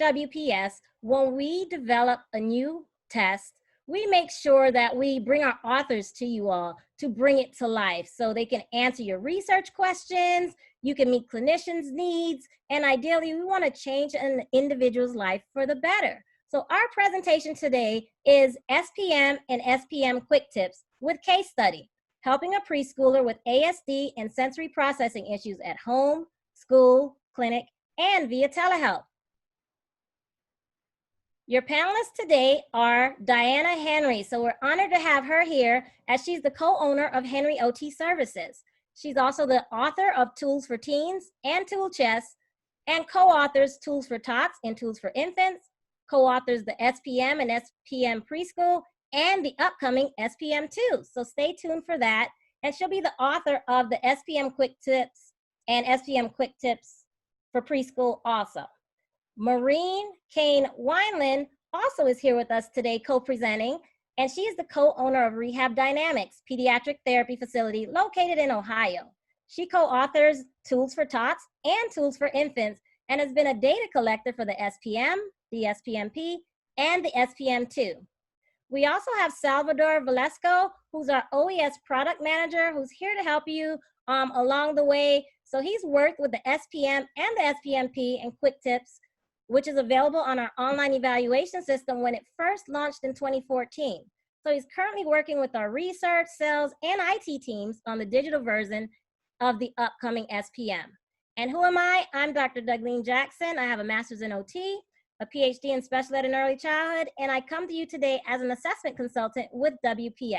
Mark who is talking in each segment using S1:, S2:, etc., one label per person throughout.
S1: WPS, when we develop a new test, we make sure that we bring our authors to you all to bring it to life so they can answer your research questions, you can meet clinicians' needs, and ideally, we want to change an individual's life for the better. So our presentation today is SPM and SPM Quick Tips with case study, helping a preschooler with ASD and sensory processing issues at home, school, clinic, and via telehealth. Your panelists today are Diana Henry. So we're honored to have her here as she's the co-owner of Henry OT Services. She's also the author of Tools for Teens and Tool Chest, and co-authors Tools for Tots and Tools for Infants, co-authors the SPM and SPM Preschool, and the upcoming SPM 2. So stay tuned for that. And she'll be the author of the SPM Quick Tips and SPM Quick Tips for Preschool also. Maureen Kane-Wineland also is here with us today co-presenting, and she is the co-owner of Rehab Dynamics, pediatric therapy facility located in Ohio. She co-authors Tools for Tots and Tools for Infants and has been a data collector for the SPM, the SPM P, and the SPM 2. We also have Salvador Velasco, who's our OES product manager, who's here to help you along the way. So he's worked with the SPM and the SPM P and Quick Tips, which is available on our online evaluation system when it first launched in 2014. So he's currently working with our research, sales, and IT teams on the digital version of the upcoming SPM. And who am I? I'm Dr. Dougleen Jackson. I have a master's in OT, a PhD in special ed in early childhood, and I come to you today as an assessment consultant with WPS.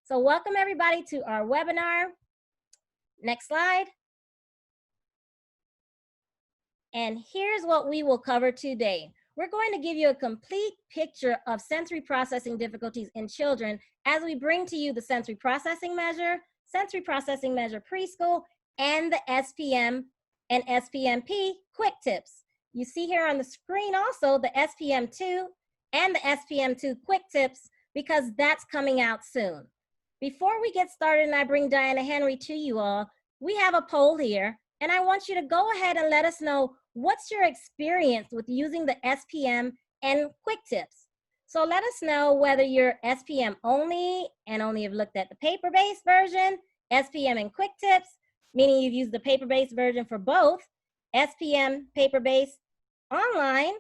S1: So welcome everybody to our webinar. Next slide. And here's what we will cover today. We're going to give you a complete picture of sensory processing difficulties in children as we bring to you the sensory processing measure preschool, and the SPM and SPM P quick tips. You see here on the screen also the SPM 2 and the SPM 2 quick tips because that's coming out soon. Before we get started and I bring Diana Henry to you all, we have a poll here, and I want you to go ahead and let us know what's your experience with using the SPM and quick tips. So let us know whether you're SPM only and only have looked at the paper-based version, SPM and quick tips, meaning you've used the paper-based version for both, SPM paper-based online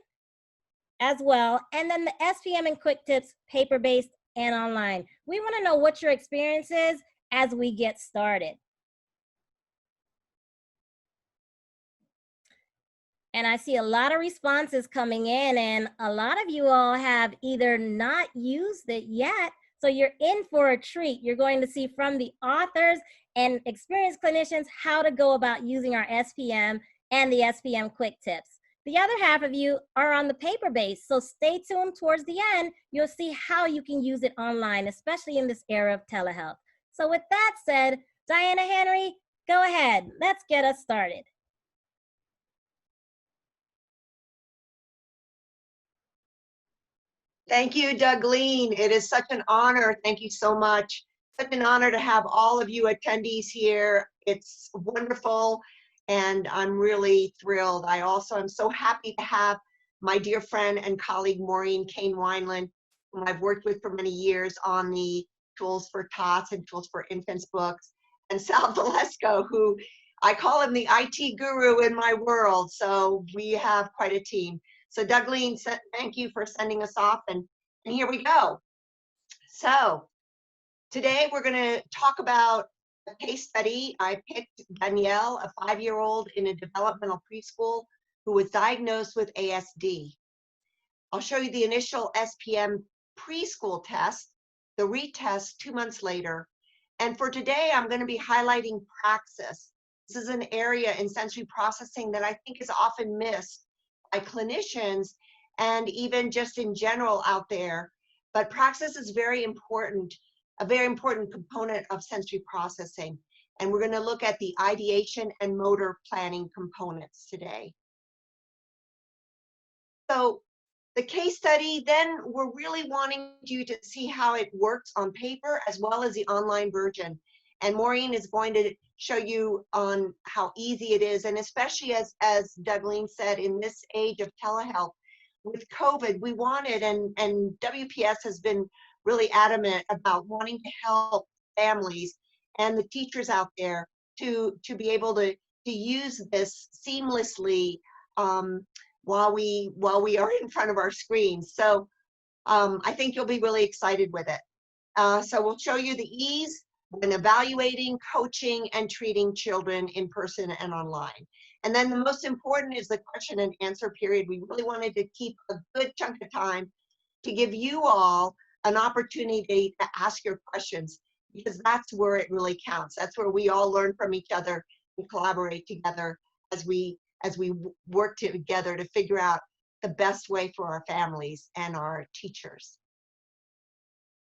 S1: as well, and then the SPM and quick tips paper-based and online. We want to know what your experience is as we get started. And I see a lot of responses coming in, and a lot of you all have either not used it yet, so you're in for a treat. You're going to see from the authors and experienced clinicians how to go about using our SPM and the SPM quick tips. The other half of you are on the paper base, so stay tuned towards the end. You'll see how you can use it online, especially in this era of telehealth. So with that said, Diana Henry, go ahead. Let's get us started.
S2: Thank you, Dougleen. It is such an honor. Thank you so much. Such an honor to have all of you attendees here. It's wonderful, and I'm really thrilled. I also am so happy to have my dear friend and colleague, Maureen Kane-Wineland, whom I've worked with for many years on the Tools for Tots and Tools for Infants books, and Sal Valesco, who I call him the IT guru in my world. So we have quite a team. So Dougleen, thank you for sending us off, and here we go. So today we're going to talk about a case study. I picked Danielle, a 5-year-old in a developmental preschool who was diagnosed with ASD. I'll show you the initial SPM preschool test, the retest 2 months later, and for today I'm going to be highlighting praxis. This is an area in sensory processing that I think is often missed by clinicians and even just in general out there. But praxis is very important, a very important component of sensory processing. And we're going to look at the ideation and motor planning components today. So the case study, then we're really wanting you to see how it works on paper as well as the online version. And Maureen is going to show you on how easy it is, and especially as Dougleen said, in this age of telehealth, with COVID, we wanted, and WPS has been really adamant about wanting to help families and the teachers out there to be able to use this seamlessly while we are in front of our screens. So I think you'll be really excited with it. So we'll show you the ease when evaluating, coaching, and treating children in person and online. And then the most important is the question and answer period. We really wanted to keep a good chunk of time to give you all an opportunity to ask your questions, because that's where it really counts. That's where we all learn from each other and collaborate together as we work together to figure out the best way for our families and our teachers.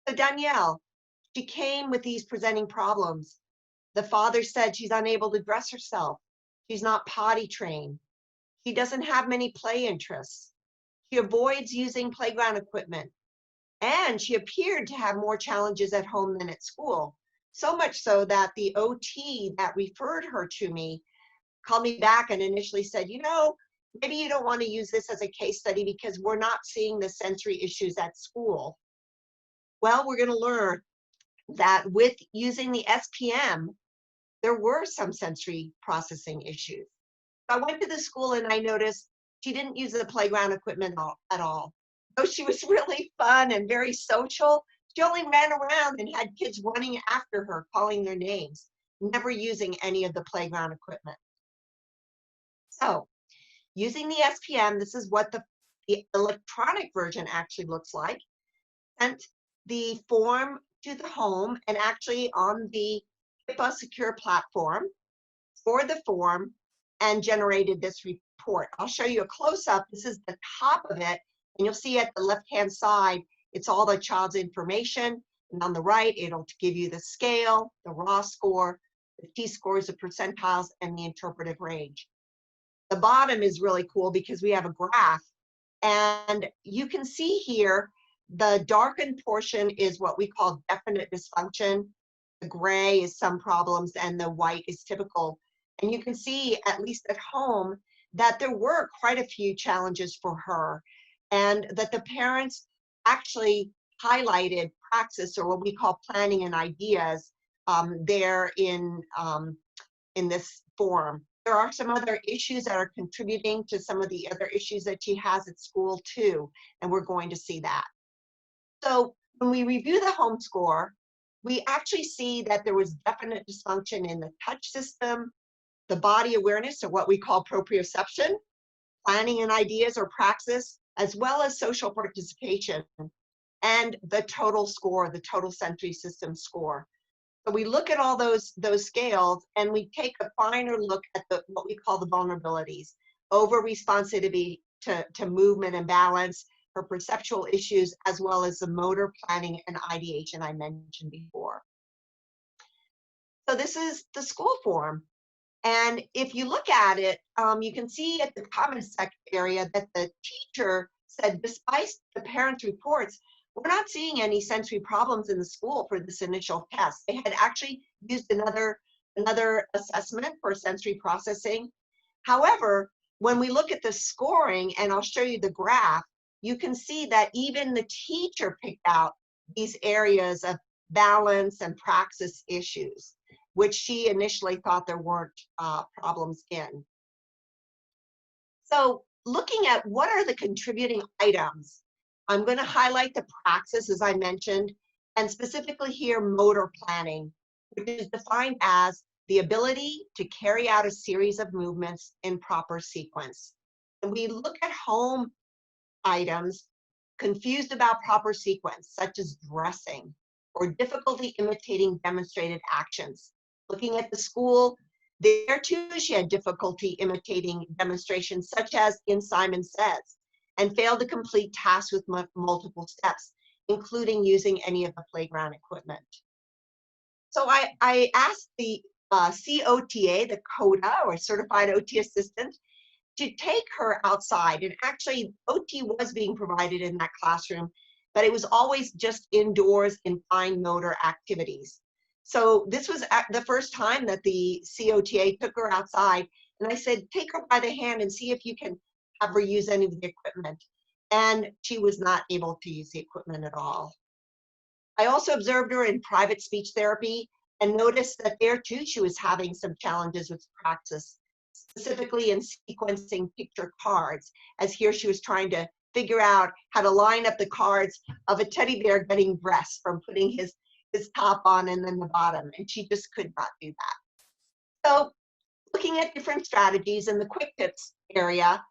S2: So Danielle, she came with these presenting problems. The father said she's unable to dress herself. She's not potty trained. She doesn't have many play interests. She avoids using playground equipment. And she appeared to have more challenges at home than at school. So much so that the OT that referred her to me called me back and initially said, you know, maybe you don't want to use this as a case study because we're not seeing the sensory issues at school. Well, we're going to learn that with using the SPM, there were some sensory processing issues. So I went to the school and I noticed she didn't use the playground equipment at all. Though she was really fun and very social, she only ran around and had kids running after her, calling their names, never using any of the playground equipment. So using the SPM, this is what the electronic version actually looks like. Sent the form to the home and actually on the HIPAA secure platform for the form and generated this report. I'll show you a close-up. This is the top of it, and you'll see at the left-hand side, it's all the child's information, and on the right, it'll give you the scale, the raw score, the T-scores, the percentiles, and the interpretive range. The bottom is really cool because we have a graph, and you can see here, the darkened portion is what we call definite dysfunction. The gray is some problems, and the white is typical. And you can see, at least at home, that there were quite a few challenges for her, and that the parents actually highlighted praxis, or what we call planning and ideas, there in this form. There are some other issues that are contributing to some of the other issues that she has at school too, and we're going to see that. So when we review the home score, we actually see that there was definite dysfunction in the touch system, the body awareness, or what we call proprioception, planning and ideas or praxis, as well as social participation, and the total score, the total sensory system score. So we look at all those scales and we take a finer look at what we call the vulnerabilities, over responsivity to movement and balance, her perceptual issues, as well as the motor planning and ideation I mentioned before. So this is the school form. And if you look at it, you can see at the comments area that the teacher said, despite the parents' reports, we're not seeing any sensory problems in the school for this initial test. They had actually used another assessment for sensory processing. However, when we look at the scoring, and I'll show you the graph, you can see that even the teacher picked out these areas of balance and praxis issues, which she initially thought there weren't problems in. So looking at what are the contributing items, I'm going to highlight the praxis, as I mentioned, and specifically here motor planning, which is defined as the ability to carry out a series of movements in proper sequence. And we look at home items confused about proper sequence, such as dressing or difficulty imitating demonstrated actions. Looking at the school, there too she had difficulty imitating demonstrations, such as in Simon Says, and failed to complete tasks with multiple steps, including using any of the playground equipment. So I asked the COTA, the CODA, or Certified OT Assistant, to take her outside. And actually, OT was being provided in that classroom, but it was always just indoors in fine motor activities. So this was the first time that the COTA took her outside. And I said, take her by the hand and see if you can have her use any of the equipment. and she was not able to use the equipment at all. I also observed her in private speech therapy and noticed that there too she was having some challenges with praxis, specifically in sequencing picture cards, as here she was trying to figure out how to line up the cards of a teddy bear getting dressed from putting his top on and then the bottom, and she just could not do that. So looking at different strategies in the quick tips area,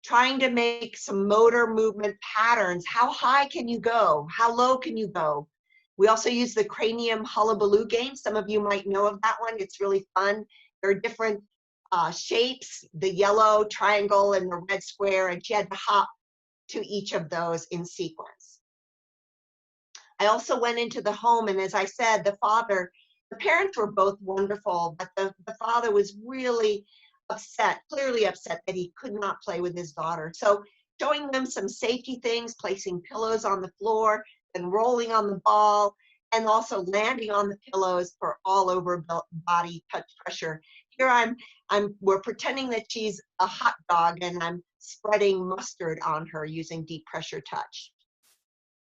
S2: trying to make some motor movement patterns. How high can you go? How low can you go? We also use the cranium hullabaloo game. Some of you might know of that one. It's really fun. There are different shapes, the yellow triangle and the red square, and she had to hop to each of those in sequence. I also went into the home, and as I said, the parents were both wonderful, but the father was really upset, clearly upset that he could not play with his daughter. So showing them some safety things, placing pillows on the floor and rolling on the ball, and also landing on the pillows for all over body touch pressure. Here we're pretending that she's a hot dog and I'm spreading mustard on her using deep pressure touch.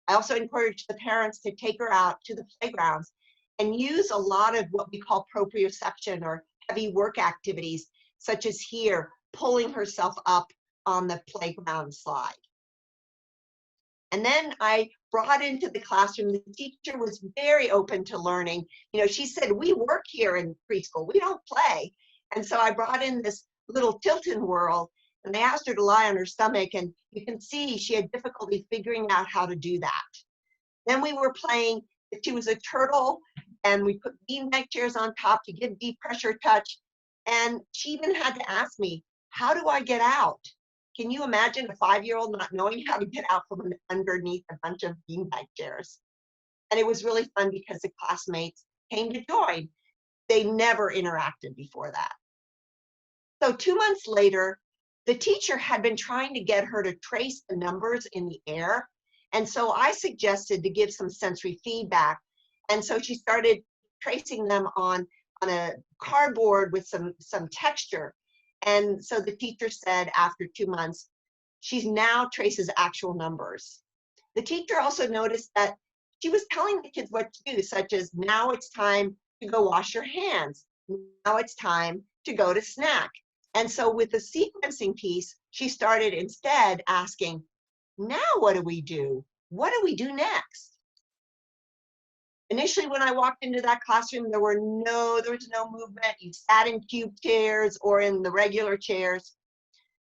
S2: I also encourage the parents to take her out to the playgrounds and use a lot of what we call proprioception or heavy work activities, such as here, pulling herself up on the playground slide. And then I brought into the classroom, the teacher was very open to learning. You know, she said, we work here in preschool, we don't play. And so I brought in this little Tilton world, and I asked her to lie on her stomach, and you can see she had difficulty figuring out how to do that. Then we were playing, she was a turtle, and we put beanbag chairs on top to give deep pressure touch. And she even had to ask me, how do I get out? Can you imagine a 5-year-old not knowing how to get out from underneath a bunch of beanbag chairs? And it was really fun because the classmates came to join. They never interacted before that. So 2 months later, the teacher had been trying to get her to trace the numbers in the air. And so I suggested to give some sensory feedback. And so she started tracing them on a cardboard with some texture. And so the teacher said after 2 months, she now traces actual numbers. The teacher also noticed that she was telling the kids what to do, such as now it's time to go wash your hands. Now it's time to go to snack. And so with the sequencing piece, she started instead asking, now what do we do? What do we do next? Initially, when I walked into that classroom, there was no movement. You sat in cube chairs or in the regular chairs.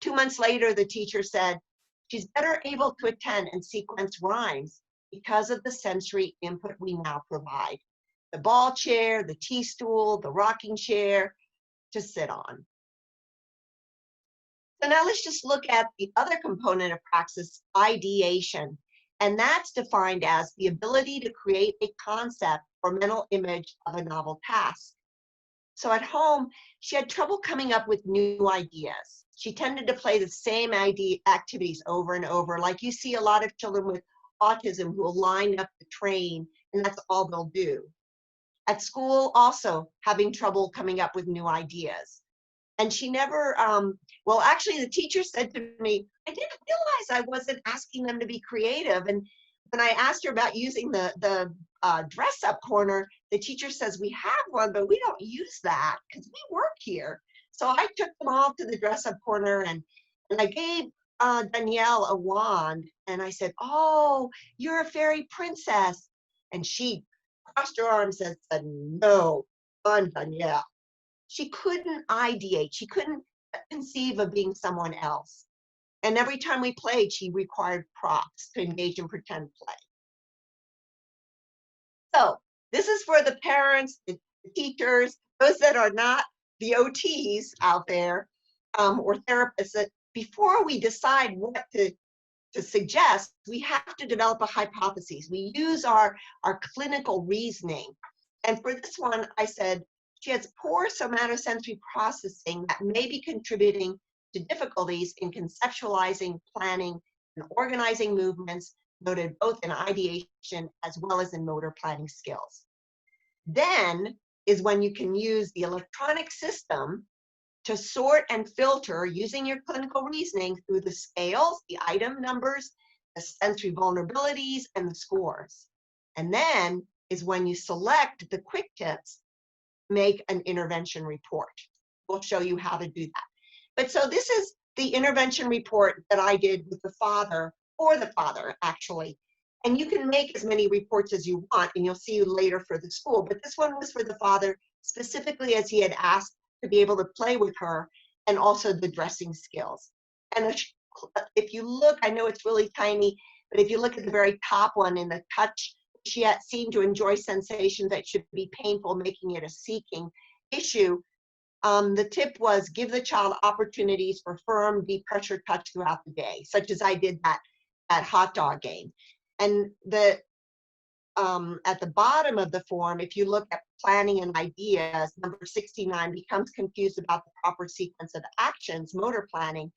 S2: 2 months later, the teacher said, she's better able to attend and sequence rhymes because of the sensory input we now provide. The ball chair, the tea stool, the rocking chair to sit on. So now let's just look at the other component of praxis, ideation. And that's defined as the ability to create a concept or mental image of a novel task. So at home, she had trouble coming up with new ideas. She tended to play the same activities over and over, like you see a lot of children with autism who will line up the train, and that's all they'll do. At school, also having trouble coming up with new ideas. And she never, well, actually the teacher said to me, I didn't realize I wasn't asking them to be creative. And when I asked her about using the dress up corner, the teacher says, we have one, but we don't use that because we work here. So I took them all to the dress up corner, and I gave Danielle a wand, and I said, oh, you're a fairy princess. And she crossed her arms and said, no, I'm Danielle. She couldn't ideate. She couldn't conceive of being someone else. And every time we played, she required props to engage in pretend play. So this is for the parents, the teachers, those that are not the OTs out there or therapists, that before we decide what to suggest, we have to develop a hypothesis. We use our clinical reasoning. And for this one, I said, she has poor somatosensory processing that may be contributing to difficulties in conceptualizing, planning, and organizing movements, noted both in ideation as well as in motor planning skills. Then is when you can use the electronic system to sort and filter using your clinical reasoning through the scales, the item numbers, the sensory vulnerabilities, and the scores. And then is when you select the quick tips, make an intervention report. We'll show you how to do that. But so this is the intervention report that I did with the father, for the father, actually. And you can make as many reports as you want, and you'll see you later for the school. But this one was for the father, specifically as he had asked to be able to play with her, and also the dressing skills. And if you look, I know it's really tiny, but if you look at the very top one in the touch, she had seemed to enjoy sensations that should be painful, making it a seeking issue. The tip was give the child opportunities for firm, deep pressure touch throughout the day, such as I did that hot dog game. And at the bottom of the form, if you look at planning and ideas, number 69 becomes confused about the proper sequence of actions, motor planning.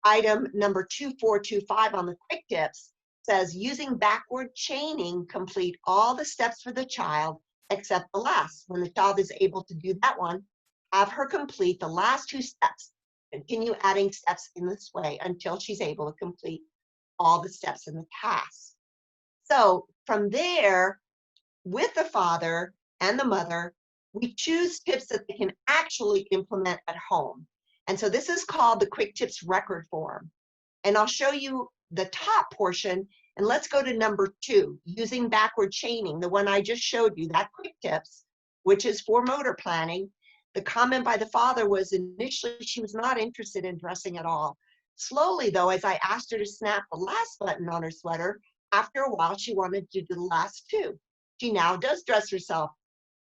S2: Item number 2425 on the quick tips says using backward chaining, complete all the steps for the child except the last. When the child is able to do that one, have her complete the last 2 steps. Continue adding steps in this way until she's able to complete all the steps in the task. So from there, with the father and the mother, we choose tips that they can actually implement at home. And so this is called the Quick Tips Record Form. And I'll show you the top portion, and let's go to number 2, using backward chaining, the one I just showed you, that Quick Tips, which is for motor planning. The comment by the father was initially she was not interested in dressing at all. Slowly, though, as I asked her to snap the last button on her sweater, after a while, she wanted to do the last 2. She now does dress herself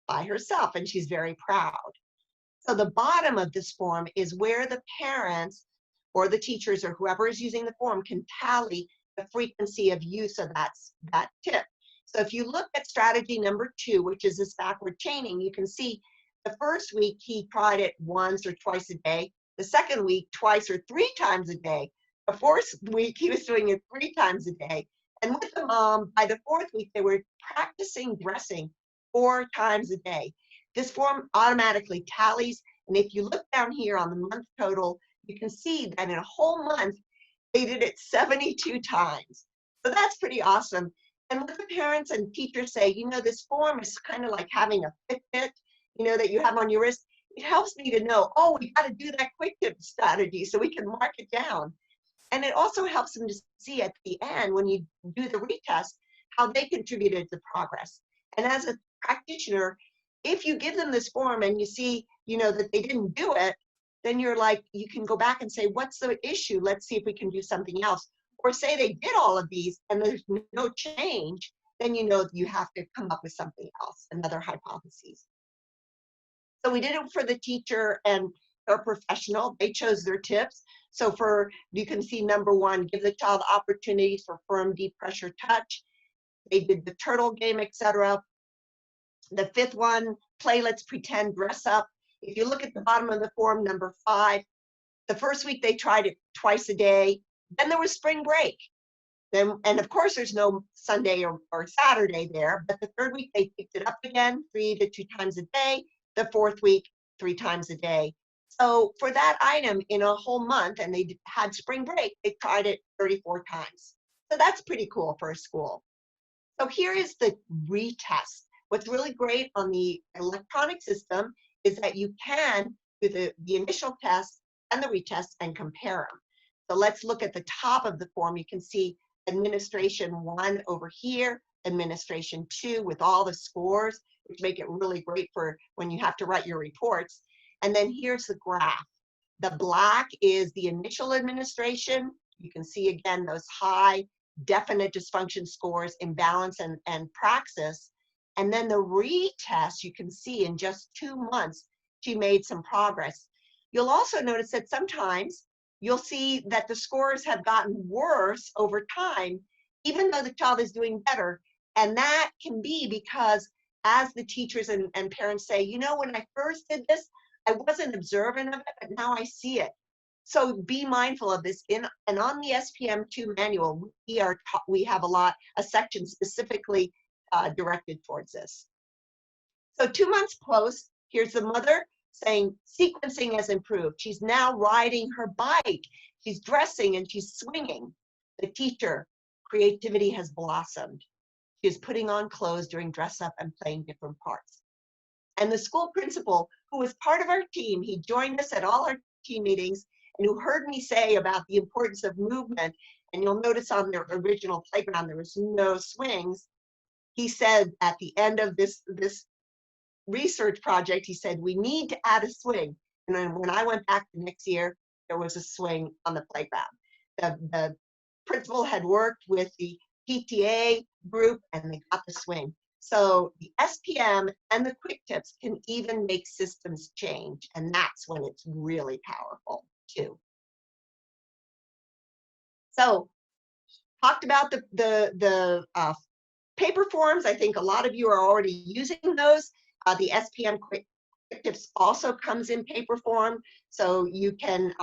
S2: by herself, and she's very proud. So the bottom of this form is where the parents or the teachers or whoever is using the form can tally the frequency of use of that tip. So if you look at strategy number 2, which is this backward chaining, you can see the first week he tried it once or twice a day. The second week, twice or 3 times a day. The fourth week, he was doing it 3 times a day. And with the mom, by the 4th week, they were practicing dressing 4 times a day. This form automatically tallies. And if you look down here on the month total, you can see that in a whole month, they did it 72 times. So that's pretty awesome. And what the parents and teachers say, you know, this form is kind of like having a Fitbit, you know, that you have on your wrist. It helps me to know, oh, we got to do that quick tip strategy so we can mark it down. And it also helps them to see at the end, when you do the retest, how they contributed to progress. And as a practitioner, if you give them this form and you see, you know, that they didn't do it, then you're like, you can go back and say, what's the issue? Let's see if we can do something else. Or say they did all of these and there's no change, then you know you have to come up with something else, another hypothesis. So we did it for the teacher and paraprofessional. They chose their tips. So you can see number 1, give the child opportunities for firm, deep pressure touch. They did the turtle game, etc. The 5th one, play, let's pretend, dress up. If you look at the bottom of the form, number 5, the first week they tried it twice a day. Then there was spring break. And of course, there's no Sunday or Saturday there. But the 3rd week, they picked it up again, 3 to 2 times a day. The 4th week, 3 times a day. So for that item in a whole month, and they had spring break, they tried it 34 times. So that's pretty cool for a school. So here is the retest. What's really great on the electronic system is that you can do the initial test and the retest and compare them. So let's look at the top of the form. You can see administration 1 over here, administration 2 with all the scores, which make it really great for when you have to write your reports. And then here's the graph. The black is the initial administration. You can see again those high definite dysfunction scores, imbalance and praxis. And then the retest, you can see in just 2 months, she made some progress. You'll also notice that sometimes you'll see that the scores have gotten worse over time, even though the child is doing better. And that can be because as the teachers and parents say, you know, when I first did this, I wasn't observant of it, but now I see it. So be mindful of this. And on the SPM2 manual, we have a section specifically directed towards this. So 2 months post, here's the mother saying sequencing has improved. She's now riding her bike. She's dressing and she's swinging. The teacher, creativity has blossomed. She is putting on clothes during dress up and playing different parts. And the school principal, who was part of our team, he joined us at all our team meetings, and who heard me say about the importance of movement, and you'll notice on their original playground there was no swings. He said at the end of this research project, he said, we need to add a swing. And then when I went back the next year, there was a swing on the playground. The principal had worked with the PTA group and they got the swing. So the SPM and the quick tips can even make systems change. And that's when it's really powerful too. So talked about the paper forms. I think a lot of you are already using those. The SPM quick tips also comes in paper form. So you can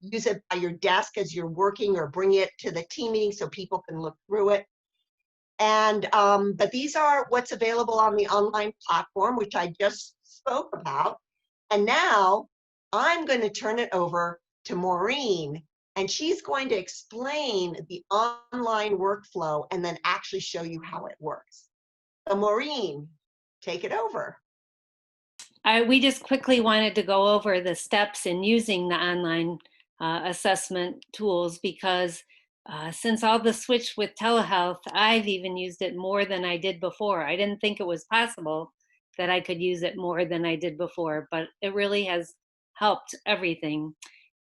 S2: use it by your desk as you're working or bring it to the team meeting so people can look through it. And but these are what's available on the online platform, which I just spoke about. And now I'm going to turn it over to Maureen, and she's going to explain the online workflow and then actually show you how it works. So Maureen, take it over.
S3: We just quickly wanted to go over the steps in using the online assessment tools because since all the switch with telehealth, I've even used it more than I did before. I didn't think it was possible that I could use it more than I did before, but it really has helped everything.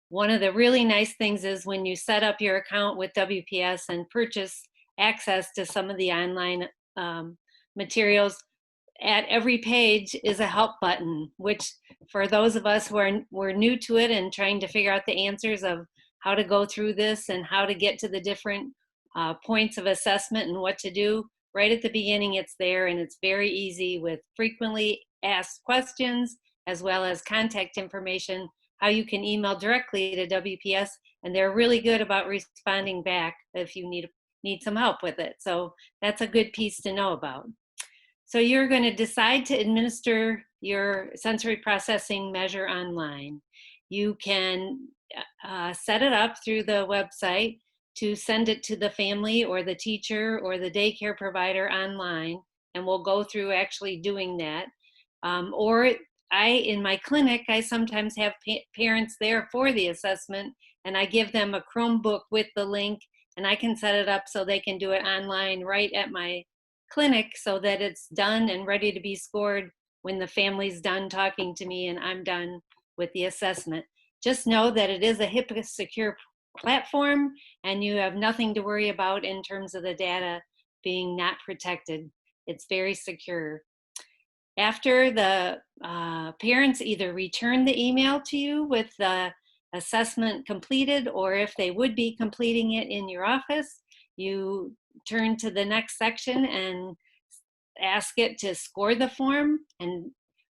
S3: One of the really nice things is when you set up your account with WPS and purchase access to some of the online materials, at every page is a help button, which for those of us who are new to it and trying to figure out the answers of how to go through this and how to get to the different points of assessment and what to do, right at the beginning it's there, and it's very easy with frequently asked questions as well as contact information, how you can email directly to WPS, and they're really good about responding back if you need some help with it. So that's a good piece to know about. So you're going to decide to administer your sensory processing measure online. You can set it up through the website to send it to the family or the teacher or the daycare provider online, and we'll go through actually doing that. Or in my clinic, I sometimes have parents there for the assessment, and I give them a Chromebook with the link, and I can set it up so they can do it online right at my clinic so that it's done and ready to be scored when the family's done talking to me and I'm done with the assessment. Just know that it is a HIPAA secure platform and you have nothing to worry about in terms of the data being not protected. It's very secure. After the parents either return the email to you with the assessment completed, or if they would be completing it in your office, you turn to the next section and ask it to score the form. And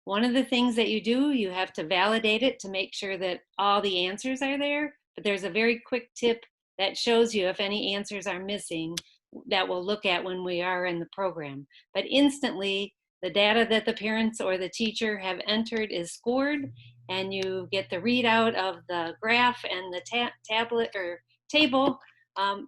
S3: one of the things that you do, you have to validate it to make sure that all the answers are there. But there's a very quick tip that shows you if any answers are missing that we'll look at when we are in the program. But instantly, the data that the parents or the teacher have entered is scored, and you get the readout of the graph and the tablet or table,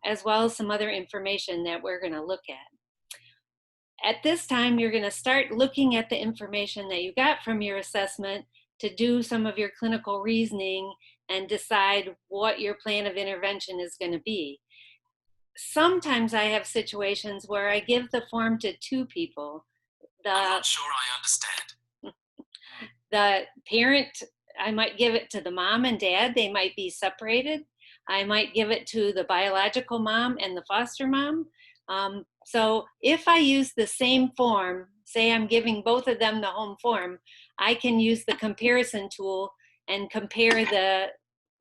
S3: as well as some other information that we're going to look at. At this time, you're going to start looking at the information that you got from your assessment to do some of your clinical reasoning and decide what your plan of intervention is going to be. Sometimes I have situations where I give the form to two people. I'm not sure I understand. The parent, I might give it to the mom and dad. They might be separated. I might give it to the biological mom and the foster mom. So if I use the same form, say I'm giving both of them the home form, I can use the comparison tool and compare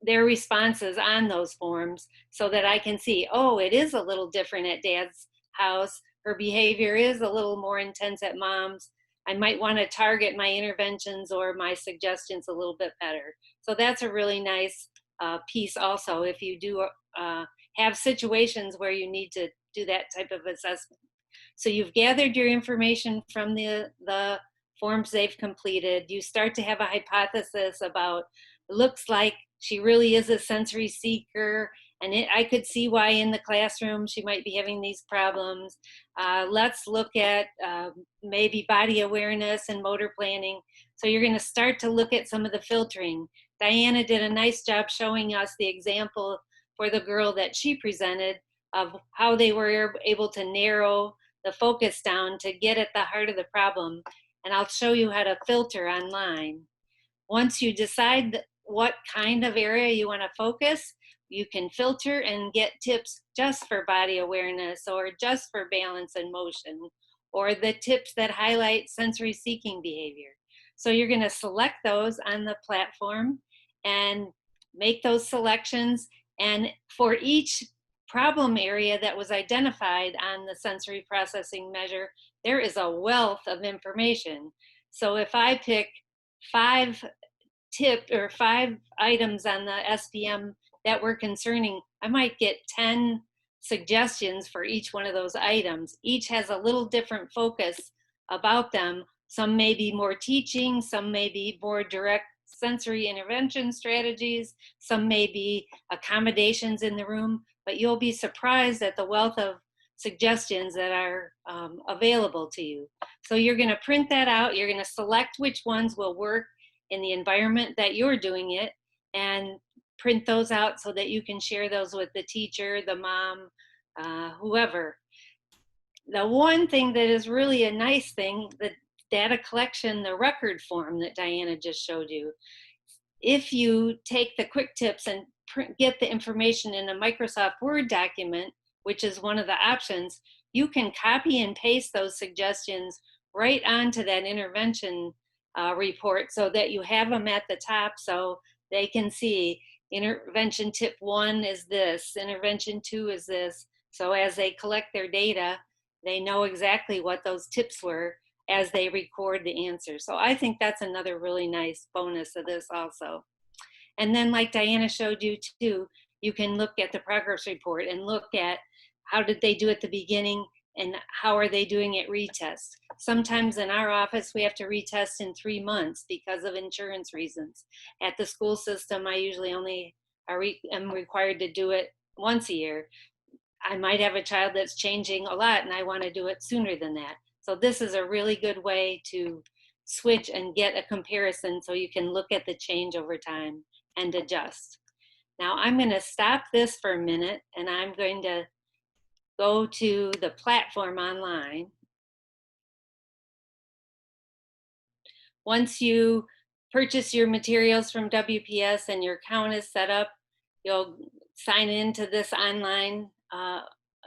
S3: their responses on those forms so that I can see, oh, it is a little different at dad's house. Her behavior is a little more intense at mom's. I might want to target my interventions or my suggestions a little bit better. So that's a really nice piece also if you do have situations where you need to do that type of assessment. So you've gathered your information from the forms they've completed. You start to have a hypothesis about, it looks like she really is a sensory seeker, and I could see why in the classroom she might be having these problems. Let's look at maybe body awareness and motor planning. So you're going to start to look at some of the filtering. Diana did a nice job showing us the example for the girl that she presented of how they were able to narrow the focus down to get at the heart of the problem. And I'll show you how to filter online. Once you decide what kind of area you want to focus, you can filter and get tips just for body awareness or just for balance and motion, or the tips that highlight sensory seeking behavior. So you're going to select those on the platform and make those selections. And for each problem area that was identified on the sensory processing measure, there is a wealth of information. So if I pick 5 items on the SPM that were concerning, I might get 10 suggestions for each one of those items. Each has a little different focus about them. Some may be more teaching, some may be more direct sensory intervention strategies, some may be accommodations in the room, but you'll be surprised at the wealth of suggestions that are available to you. So you're going to print that out, you're going to select which ones will work in the environment that you're doing it, and print those out so that you can share those with the teacher, the mom, whoever. The one thing that is really a nice thing, the data collection, the record form that Diana just showed you, if you take the quick tips and get the information in a Microsoft Word document, which is one of the options, you can copy and paste those suggestions right onto that intervention report so that you have them at the top so they can see intervention tip 1 is this, intervention 2 is this. So as they collect their data, they know exactly what those tips were as they record the answer. So I think that's another really nice bonus of this also. And then like Diana showed you too, you can look at the progress report and look at how did they do at the beginning and how are they doing at retest. Sometimes in our office, we have to retest in 3 months because of insurance reasons. At the school system, I usually only am required to do it once a year. I might have a child that's changing a lot and I want to do it sooner than that. So this is a really good way to switch and get a comparison so you can look at the change over time and adjust. Now I'm going to stop this for a minute and I'm going to go to the platform online. Once you purchase your materials from WPS and your account is set up, you'll sign into this online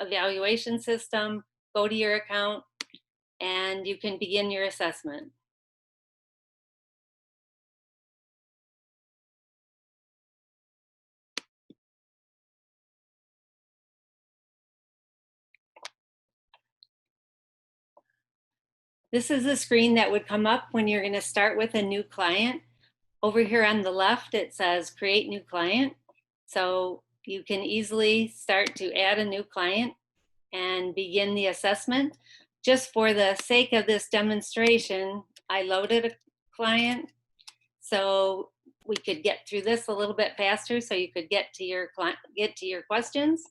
S3: evaluation system, go to your account, and you can begin your assessment. This is the screen that would come up when you're going to start with a new client. Over here on the left, it says create new client. So you can easily start to add a new client and begin the assessment. Just for the sake of this demonstration, I loaded a client so we could get through this a little bit faster so you could get to your questions.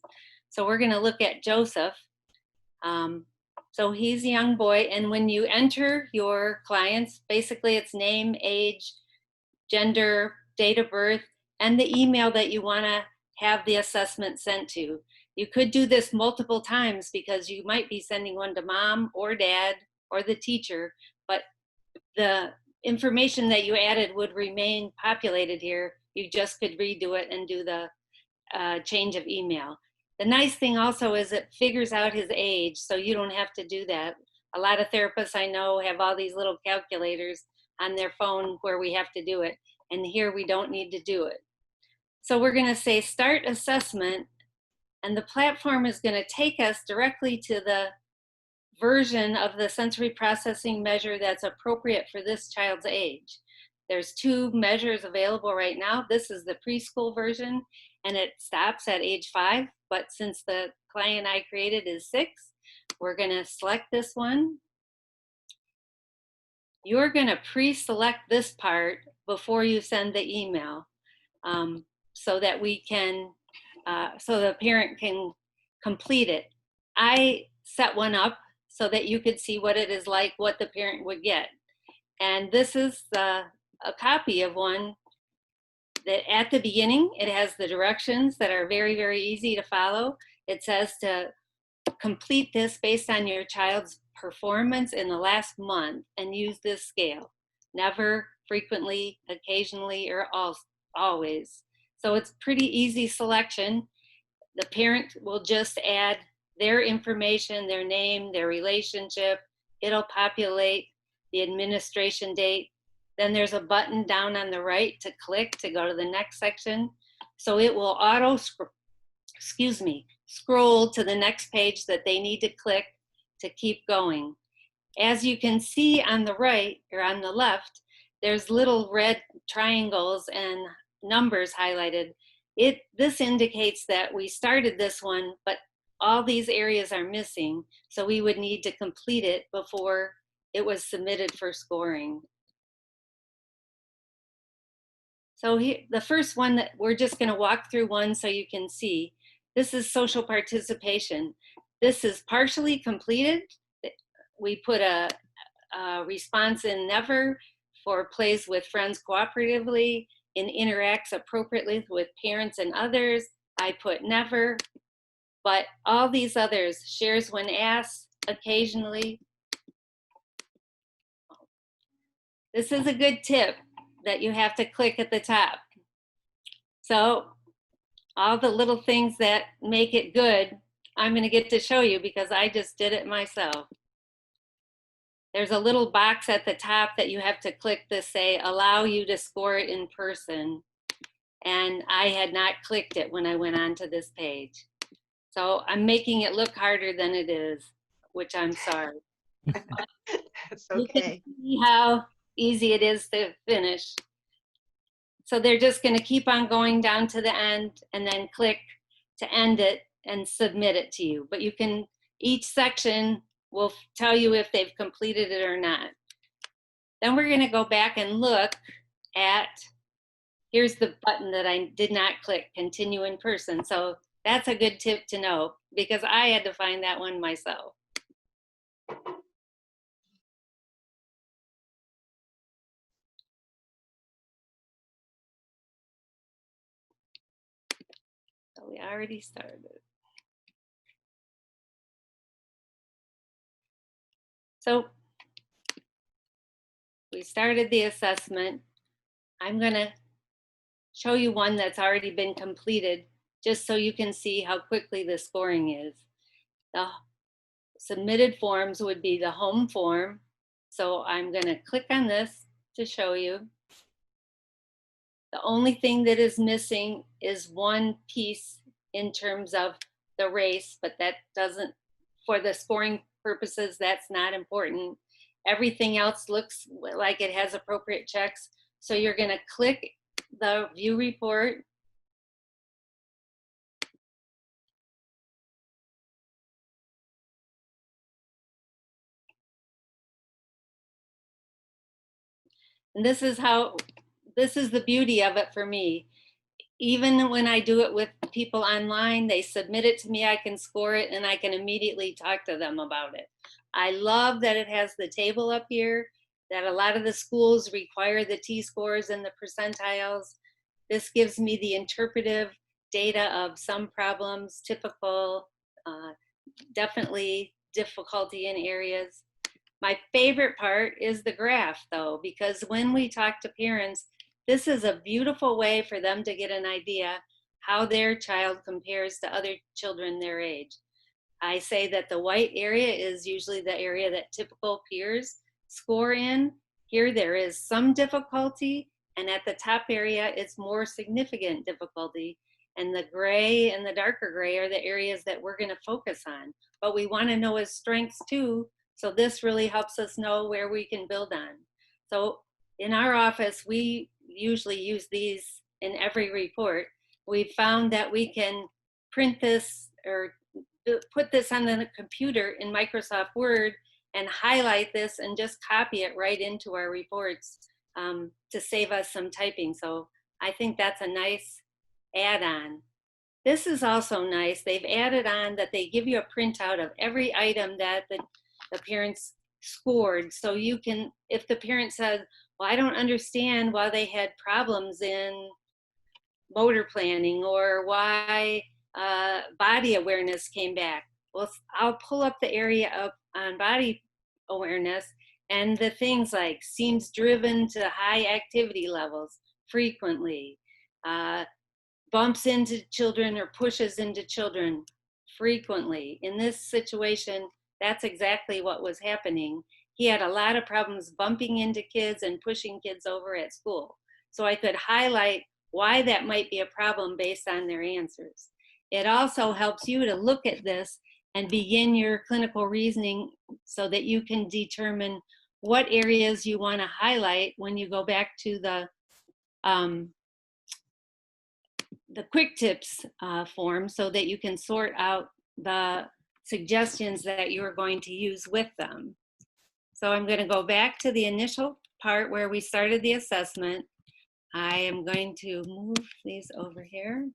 S3: So we're going to look at Joseph. So he's a young boy, and when you enter your clients, basically it's name, age, gender, date of birth, and the email that you want to have the assessment sent to. You could do this multiple times because you might be sending one to mom or dad or the teacher, but the information that you added would remain populated here. You just could redo it and do the change of email. The nice thing also is it figures out his age, so you don't have to do that. A lot of therapists I know have all these little calculators on their phone where we have to do it, and here we don't need to do it. So we're going to say start assessment, and the platform is going to take us directly to the version of the sensory processing measure that's appropriate for this child's age. There's 2 measures available right now. This is the preschool version, and it stops at age 5. But since the client I created is 6, we're going to select this one. you're going to pre-select this part before you send the email, so that we can, so the parent can complete it. I set one up so that you could see what it is like, what the parent would get. And this is a copy of one that at the beginning, it has the directions that are very, very easy to follow. It says to complete this based on your child's performance in the last month and use this scale. Never, frequently, occasionally, or always. So it's pretty easy selection. The parent will just add their information, their name, their relationship. It'll populate the administration date. Then there's a button down on the right to click to go to the next section. So it will scroll to the next page that they need to click to keep going. As you can see on the right or on the left, there's little red triangles and numbers highlighted. This indicates that we started this one, but all these areas are missing, so we would need to complete it before it was submitted for scoring. So here, the first one that we're just going to walk through one so you can see. This is social participation. This is partially completed. We put a response in never for plays with friends cooperatively and interacts appropriately with parents and others. I put never, but all these others, shares when asked, occasionally. This is a good tip that you have to click at the top. So all the little things that make it good, I'm going to get to show you because I just did it myself. There's a little box at the top that you have to click to say, allow you to score it in person. And I had not clicked it when I went onto this page. So I'm making it look harder than it is, which I'm sorry.
S2: It's
S3: You can
S2: okay.
S3: see how easy it is to finish. So they're just going to keep on going down to the end and then click to end it and submit it to you. But you can, each section will tell you if they've completed it or not. Then we're going to go back and look at, here's the button that I did not click, continue in person. So that's a good tip to know because I had to find that one myself. So we already started. So we started the assessment. I'm going to show you one that's already been completed just so you can see how quickly the scoring is. The submitted forms would be the home form. So I'm going to click on this to show you. The only thing that is missing is one piece in terms of the race, but that doesn't, for the scoring purposes, that's not important. Everything else looks like it has appropriate checks. So you're going to click the view report. And this is the beauty of it for me. Even when I do it with people online, they submit it to me, I can score it, and I can immediately talk to them about it. I love that it has the table up here, that a lot of the schools require the T-scores and the percentiles. This gives me the interpretive data of some problems, typical, definitely difficulty in areas. My favorite part is the graph though, because when we talk to parents, this is a beautiful way for them to get an idea how their child compares to other children their age. I say that the white area is usually the area that typical peers score in. Here there is some difficulty, and at the top area it's more significant difficulty. And the gray and the darker gray are the areas that we're going to focus on. But we want to know his strengths too, so this really helps us know where we can build on. So in our office, we usually use these in every report. We found that we can print this or put this on the computer in Microsoft Word and highlight this and just copy it right into our reports to save us some typing. So I think that's a nice add-on. This is also nice. They've added on that they give you a printout of every item that the parents scored. So you can, if the parent says, well, I don't understand why they had problems in motor planning or why body awareness came back. Well, I'll pull up the area up on body awareness and the things like seems driven to high activity levels frequently, bumps into children or pushes into children frequently. In this situation, that's exactly what was happening. He had a lot of problems bumping into kids and pushing kids over at school. So I could highlight why that might be a problem based on their answers. It also helps you to look at this and begin your clinical reasoning so that you can determine what areas you want to highlight when you go back to the quick tips form, so that you can sort out the suggestions that you're going to use with them. So I'm going to go back to the initial part where we started the assessment. I am going to move these over here.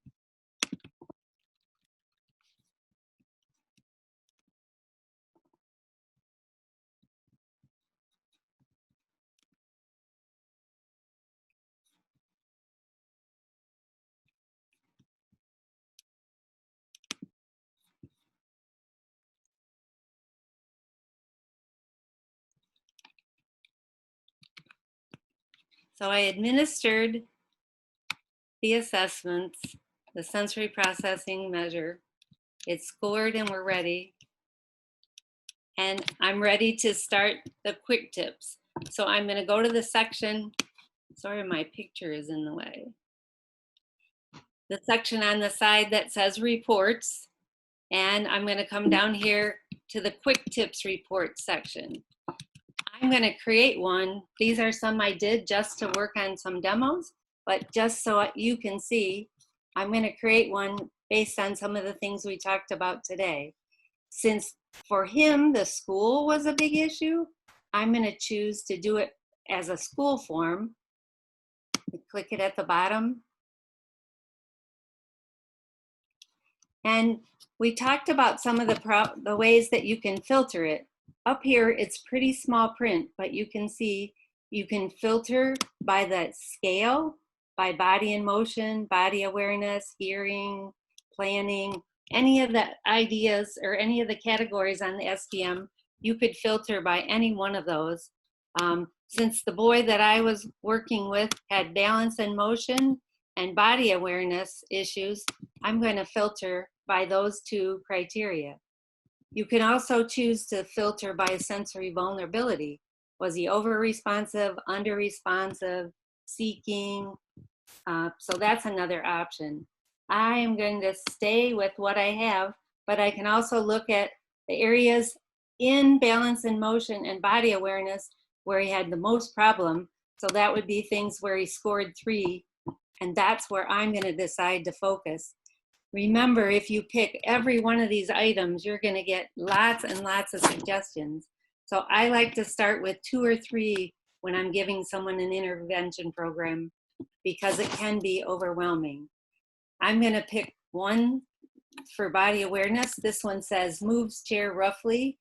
S3: So I administered the assessments, the sensory processing measure. It's scored and we're ready. And I'm ready to start the quick tips. So I'm going to go to the section, sorry, my picture is in the way. The section on the side that says reports. And I'm going to come down here to the quick tips report section. I'm going to create one. These are some I did just to work on some demos, but just so you can see, I'm going to create one based on some of the things we talked about today. Since for him, the school was a big issue, I'm going to choose to do it as a school form. Click it at the bottom. And we talked about some of the ways that you can filter it. Up here, it's pretty small print, but you can see you can filter by the scale, by body in motion, body awareness, hearing, planning, any of the ideas or any of the categories on the SPM, you could filter by any one of those. Since the boy that I was working with had balance and motion and body awareness issues, I'm going to filter by those two criteria. You can also choose to filter by sensory vulnerability. Was he over-responsive, under-responsive, seeking? So that's another option. I am going to stay with what I have, but I can also look at the areas in balance and motion and body awareness where he had the most problem. So that would be things where he scored 3, and that's where I'm going to decide to focus. Remember, if you pick every one of these items, you're going to get lots and lots of suggestions. So I like to start with 2 or 3 when I'm giving someone an intervention program, because it can be overwhelming. I'm going to pick one for body awareness. This one says moves chair roughly.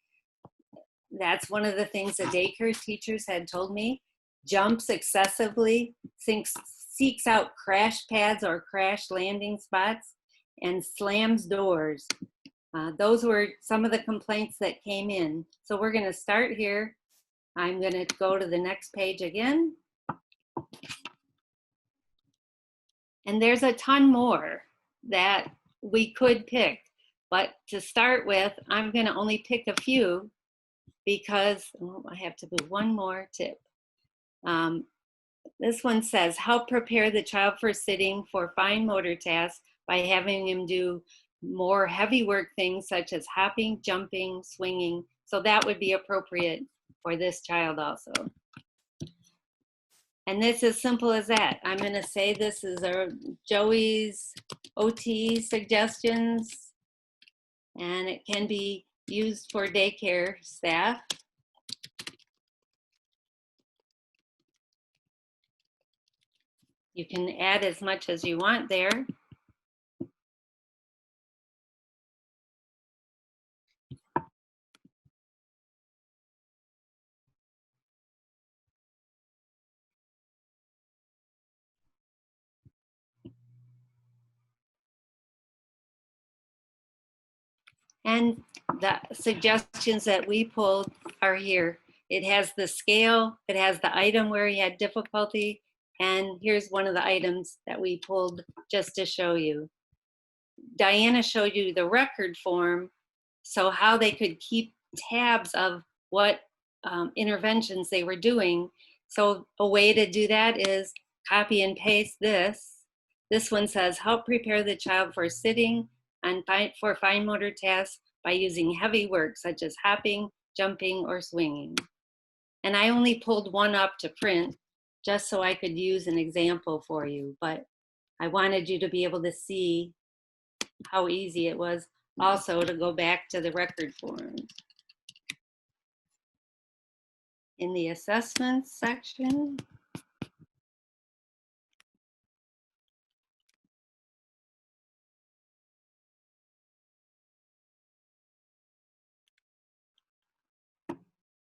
S3: That's one of the things the daycare teachers had told me. Jumps excessively, seeks out crash pads or crash landing spots, and slams doors. Those were some of the complaints that came in. So we're going to start here. I'm going to go to the next page again. And there's a ton more that we could pick. But to start with, I'm going to only pick a few because I have to do one more tip. This one says, help prepare the child for sitting for fine motor tasks by having him do more heavy work things such as hopping, jumping, swinging. So that would be appropriate for this child also. And this is simple as that. I'm going to say this is Joey's OT suggestions, and it can be used for daycare staff. You can add as much as you want there. And the suggestions that we pulled are here. It has the scale, it has the item where he had difficulty, and here's one of the items that we pulled just to show you. Diana showed you the record form, so how they could keep tabs of what interventions they were doing. So a way to do that is copy and paste this. This one says, help prepare the child for sitting and for fine motor tasks by using heavy work such as hopping, jumping, or swinging. And I only pulled one up to print just so I could use an example for you, but I wanted you to be able to see how easy it was also to go back to the record form. In the assessments section,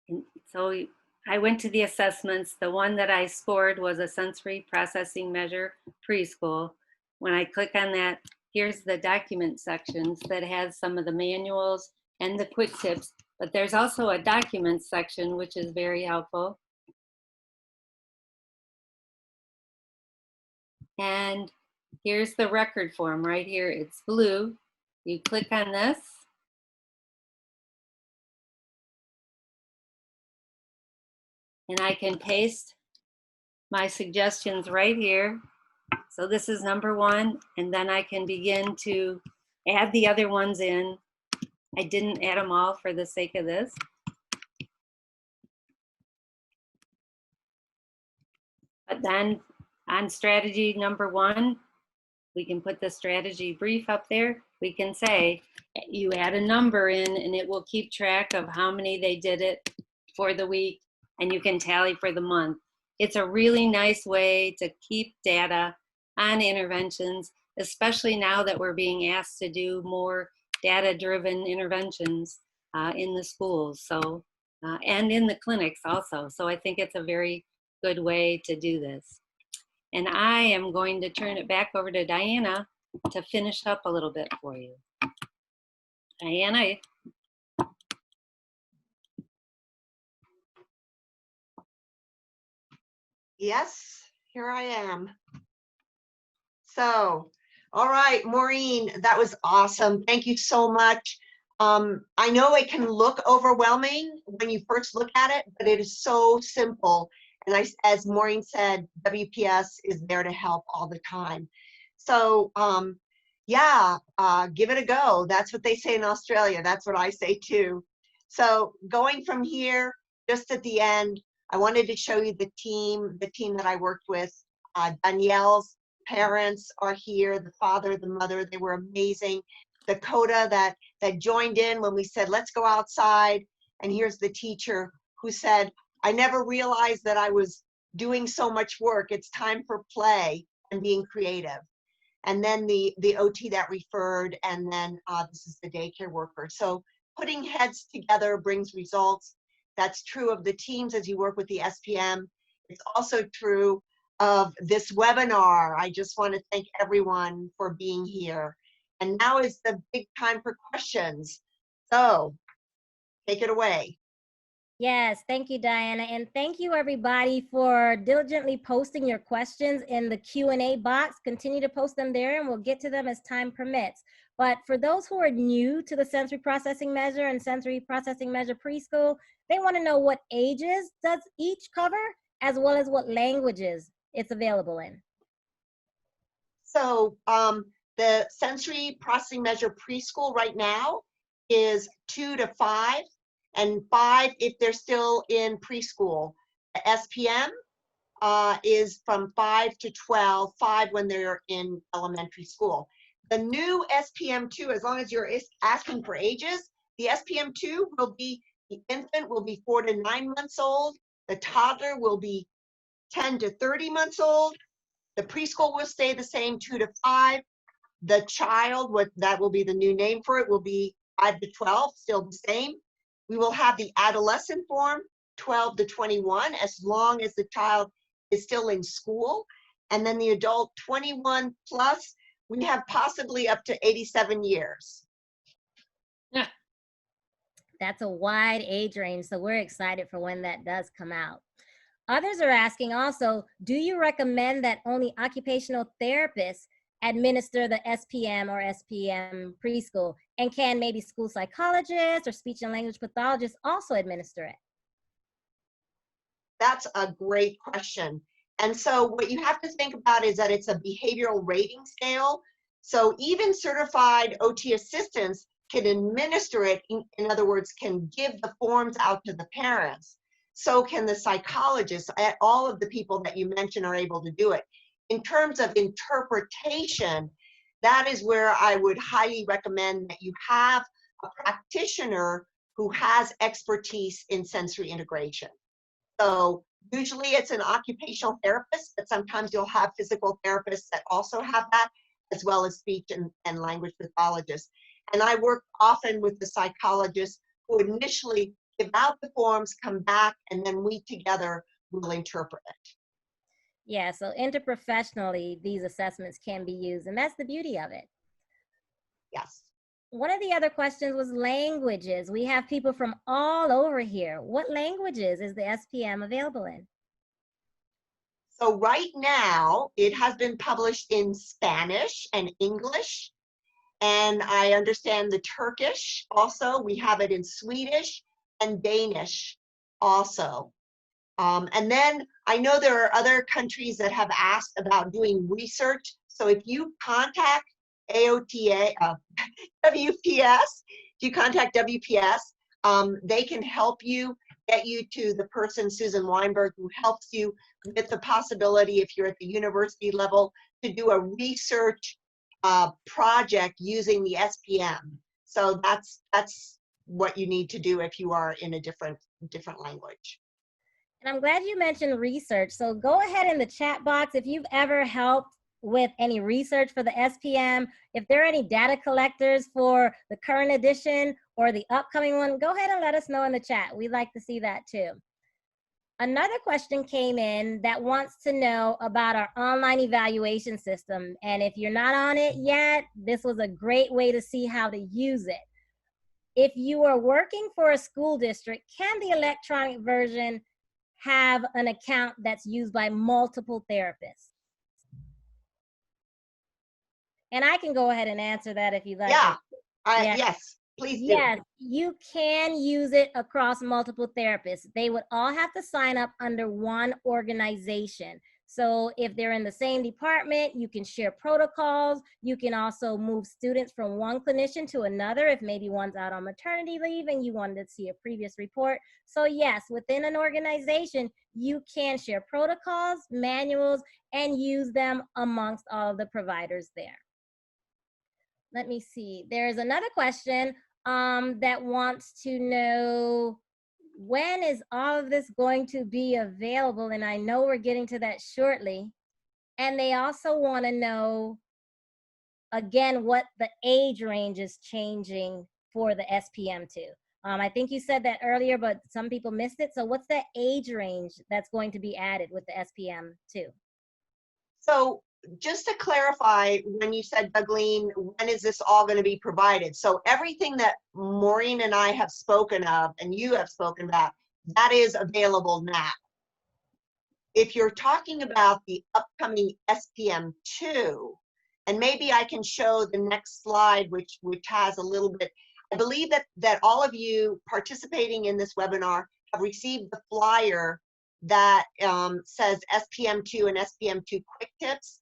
S3: and so I went to the assessments. The one that I scored was a sensory processing measure preschool. When I click on that, here's the document sections that has some of the manuals and the quick tips, but there's also a documents section, which is very helpful. And here's the record form right here. It's blue. You click on this. And I can paste my suggestions right here. So this is number one, and then I can begin to add the other ones in. I didn't add them all for the sake of this. But then on strategy number one, we can put the strategy brief up there. We can say, you add a number in and it will keep track of how many they did it for the week, and you can tally for the month. It's a really nice way to keep data on interventions, especially now that we're being asked to do more data-driven interventions in the schools, so and in the clinics also. So I think it's a very good way to do this. And I am going to turn it back over to Diana to finish up a little bit for you. Diana.
S2: Yes, here I am. So, all right, Maureen, that was awesome. Thank you so much. I know it can look overwhelming when you first look at it, but it is so simple. And as Maureen said, WPS is there to help all the time. So, yeah, give it a go. That's what they say in Australia. That's what I say too. So going from here, just at the end, I wanted to show you the team that I worked with. Danielle's parents are here, the father, the mother, they were amazing. Dakota that joined in when we said, let's go outside. And here's the teacher who said, I never realized that I was doing so much work. It's time for play and being creative. And then the OT that referred, and then this is the daycare worker. So putting heads together brings results. That's true of the teams as you work with the SPM. It's also true of this webinar. I just want to thank everyone for being here. And now is the big time for questions. So take it away.
S1: Yes, thank you, Diana. And thank you, everybody, for diligently posting your questions in the Q&A box. Continue to post them there, and we'll get to them as time permits. But for those who are new to the sensory processing measure and sensory processing measure preschool, they want to know what ages does each cover, as well as what languages it's available in.
S2: So the sensory processing measure preschool right now is 2 to 5. And 5 if they're still in preschool. The SPM is from 5 to 12, 5 when they're in elementary school. The new SPM2, as long as you're asking for ages, the SPM2 will be, the infant will be 4 to 9 months old, the toddler will be 10 to 30 months old, The preschool will stay the same, 2 to 5. The child, that will be the new name for it, will be 5 to 12, still the same. We will have the adolescent form, 12 to 21, as long as the child is still in school. And then the adult, 21 plus, we have possibly up to 87 years.
S3: Yeah.
S1: That's a wide age range, so we're excited for when that does come out. Others are asking also, do you recommend that only occupational therapists administer the SPM or SPM preschool? And can maybe school psychologists or speech and language pathologists also administer it?
S2: That's a great question. And so what you have to think about is that it's a behavioral rating scale. So even certified OT assistants can administer it, in other words, can give the forms out to the parents. So can the psychologists. All of the people that you mentioned are able to do it. In terms of interpretation, that is where I would highly recommend that you have a practitioner who has expertise in sensory integration. So usually it's an occupational therapist, but sometimes you'll have physical therapists that also have that, as well as speech and language pathologists. And I work often with the psychologists who initially give out the forms, come back, and then we together will interpret it.
S1: Yeah, so interprofessionally, these assessments can be used, and that's the beauty of it.
S2: Yes.
S1: One of the other questions was languages. We have people from all over here. What languages is the SPM available in?
S2: So right now, it has been published in Spanish and English, and I understand the Turkish also. We have it in Swedish and Danish also. And then I know there are other countries that have asked about doing research. So if you contact WPS, if you contact WPS, they can help you, get you to the person, Susan Weinberg, who helps you with the possibility, if you're at the university level, to do a research project using the SPM. So that's what you need to do if you are in a different language.
S1: And I'm glad you mentioned research. So go ahead in the chat box if you've ever helped with any research for the SPM. If there are any data collectors for the current edition or the upcoming one, go ahead and let us know in the chat. We'd like to see that too. Another question came in that wants to know about our online evaluation system. And if you're not on it yet, this was a great way to see how to use it. If you are working for a school district, can the electronic version have an account that's used by multiple therapists? And I can go ahead and answer that if you'd like.
S2: Yeah,
S1: Yeah.
S2: yes, please do.
S1: Yes, you can use it across multiple therapists. They would all have to sign up under one organization. So if they're in the same department, you can share protocols. You can also move students from one clinician to another if maybe one's out on maternity leave and you wanted to see a previous report. So yes, within an organization, you can share protocols, manuals, and use them amongst all of the providers there. Let me see. There's another question that wants to know, when is all of this going to be available? And I know we're getting to that shortly. And they also want to know, again, what the age range is changing for the SPM2. I think you said that earlier, but some people missed it. So what's the age range that's going to be added with the SPM2?
S2: So just to clarify, when you said, Dougleen, when is this all going to be provided? So everything that Maureen and I have spoken of and you have spoken about, that is available now. If you're talking about the upcoming SPM2, and maybe I can show the next slide, which has a little bit, I believe that all of you participating in this webinar have received the flyer that says SPM2 and SPM2 quick tips.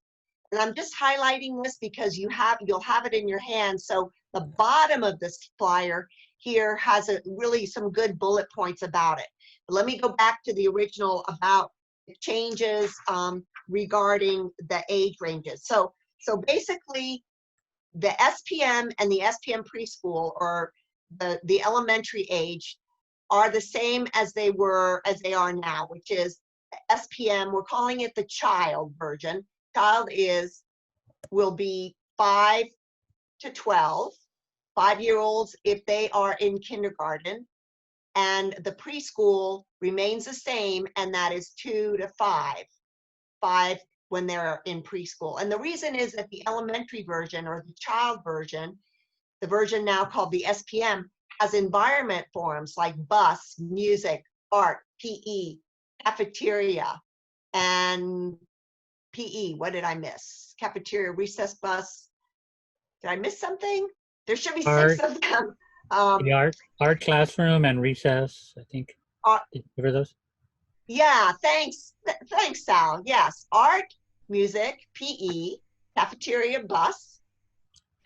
S2: And I'm just highlighting this because you'll have it in your hand. So the bottom of this flyer here has really some good bullet points about it. But let me go back to the original about the changes regarding the age ranges. So basically, the SPM and the SPM preschool, or the elementary age, are the same as they are now, which is SPM. We're calling it the child version. child will be 5 to 12, 5-year-olds if they are in kindergarten, and the preschool remains the same, and that is 2 to 5 when they're in preschool. And the reason is that the elementary version or the child version, the version now called the SPM, has environment forms like bus, music, art, PE, cafeteria, and PE. What did I miss? Cafeteria, recess, bus. Did I miss something? There should be 6 of them.
S4: The art classroom and recess, I think. Did you cover those?
S2: Yeah, thanks. Thanks, Sal. Yes, art, music, PE, cafeteria, bus.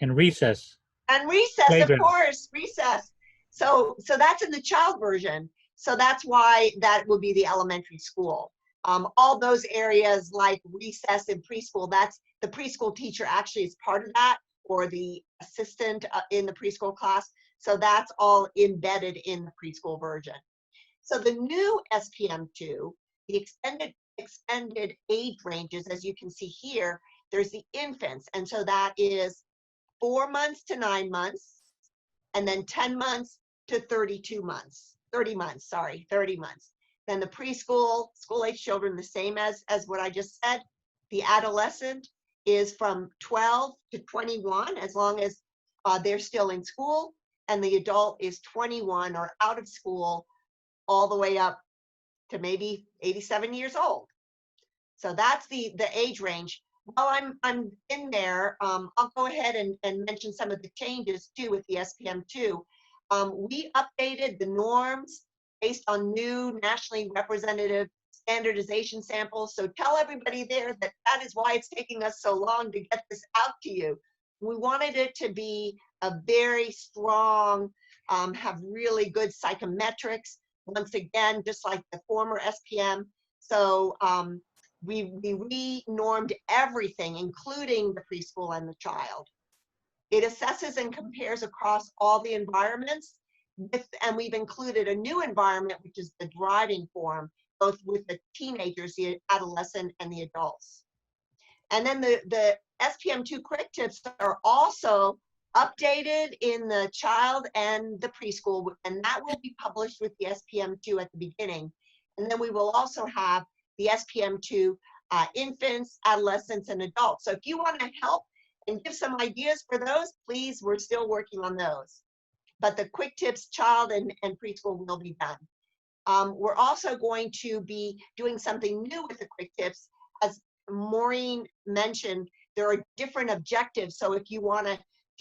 S4: And recess.
S2: And recess,
S4: Playground.
S2: of course, recess. So that's in the child version. So that's why that will be the elementary school. All those areas like recess and preschool, that's the preschool teacher actually is part of that, or the assistant in the preschool class. So that's all embedded in the preschool version. So the new SPM2, the extended age ranges, as you can see here, there's the infants. And so that is 4 months to 9 months, and then 10 months to 30 months. Then the preschool, school-age children, the same as what I just said. The adolescent is from 12 to 21, as long as they're still in school, and the adult is 21 or out of school, all the way up to maybe 87 years old. So that's the age range. While I'm in there, I'll go ahead and mention some of the changes too with the SPM2. We updated the norms based on new nationally representative standardization samples. So tell everybody there that is why it's taking us so long to get this out to you. We wanted it to be a very strong, have really good psychometrics. Once again, just like the former SPM. So we re-normed everything, including the preschool and the child. It assesses and compares across all the environments, and we've included a new environment, which is the driving form, both with the teenagers, the adolescent, and the adults. And then the SPM2 quick tips are also updated in the child and the preschool, and that will be published with the SPM2 at the beginning. And then we will also have the SPM2 infants, adolescents, and adults. So if you want to help and give some ideas for those, please, we're still working on those. But the quick tips, child and preschool will be done. We're also going to be doing something new with the quick tips. As Maureen mentioned, there are different objectives. So if you want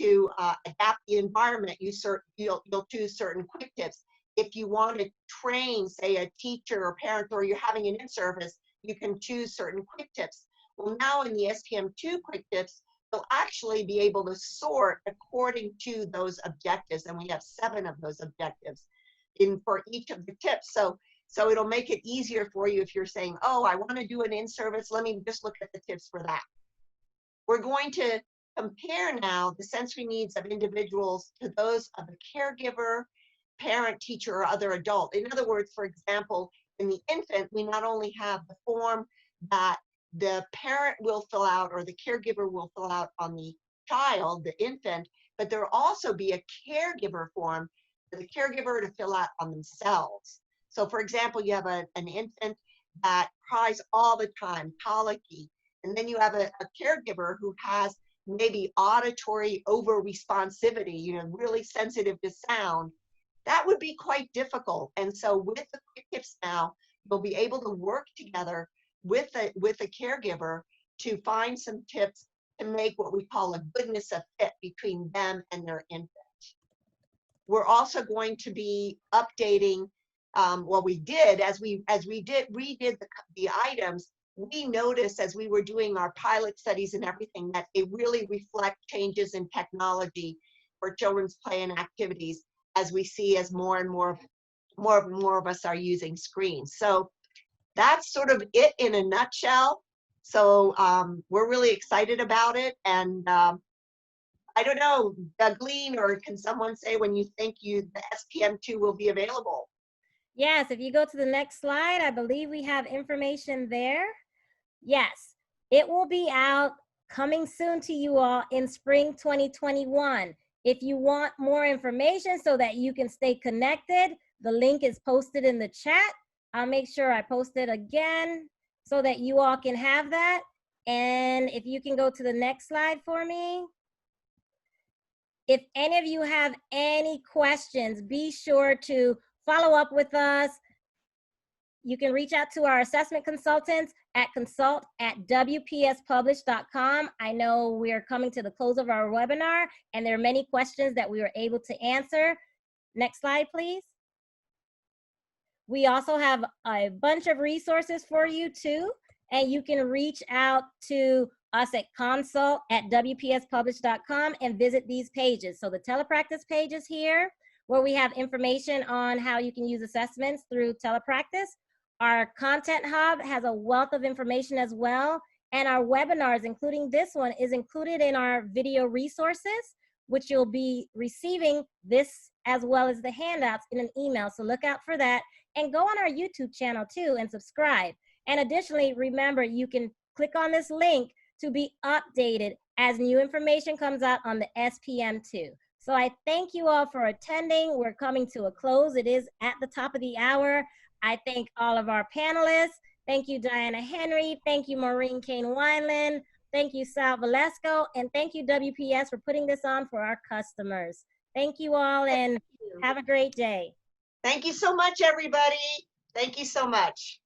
S2: to adapt the environment, you'll choose certain quick tips. If you want to train, say, a teacher or parent, or you're having an in-service, you can choose certain quick tips. Well, now in the SPM2 quick tips, you'll actually be able to sort according to those objectives, and we have 7 of those objectives for each of the tips. So it'll make it easier for you if you're saying, oh, I want to do an in-service, let me just look at the tips for that. We're going to compare now the sensory needs of individuals to those of a caregiver, parent, teacher, or other adult. In other words, for example, in the infant, we not only have the form that the parent will fill out or the caregiver will fill out on the child, the infant, but there will also be a caregiver form for the caregiver to fill out on themselves. So for example, you have an infant that cries all the time, colicky, and then you have a caregiver who has maybe auditory over-responsivity, really sensitive to sound. That would be quite difficult. And so with the quick tips now, you'll be able to work together with a caregiver to find some tips to make what we call a goodness of fit between them and their infant. We're also going to be updating what we did as we redid the items. We noticed as we were doing our pilot studies and everything that they really reflect changes in technology for children's play and activities, as we see as more and more of us are using screens. So that's sort of it in a nutshell. So we're really excited about it. And I don't know, Dougleen, or can someone say when you think the SPM2 will be available?
S1: Yes, if you go to the next slide, I believe we have information there. Yes, It will be out coming soon to you all in spring 2021. If you want more information so that you can stay connected, the link is posted in the chat. I'll make sure I post it again so that you all can have that. And if you can go to the next slide for me. If any of you have any questions, be sure to follow up with us. You can reach out to our assessment consultants at consult@wpspublish.com. I know we're coming to the close of our webinar, and there are many questions that we were able to answer. Next slide, please. We also have a bunch of resources for you too, and you can reach out to us at consult@wpspublish.com and visit these pages. So the telepractice page is here, where we have information on how you can use assessments through telepractice. Our content hub has a wealth of information as well, and our webinars, including this one, is included in our video resources, which you'll be receiving this as well as the handouts in an email. So look out for that, and go on our YouTube channel too and subscribe. And additionally, remember, you can click on this link to be updated as new information comes out on the SPM too. So I thank you all for attending. We're coming to a close. It is at the top of the hour. I thank all of our panelists. Thank you, Diana Henry. Thank you, Maureen Kane-Wineland. Thank you, Sal Valesco. And thank you, WPS, for putting this on for our customers. Thank you all, and have a great day.
S2: Thank you so much, everybody. Thank you so much.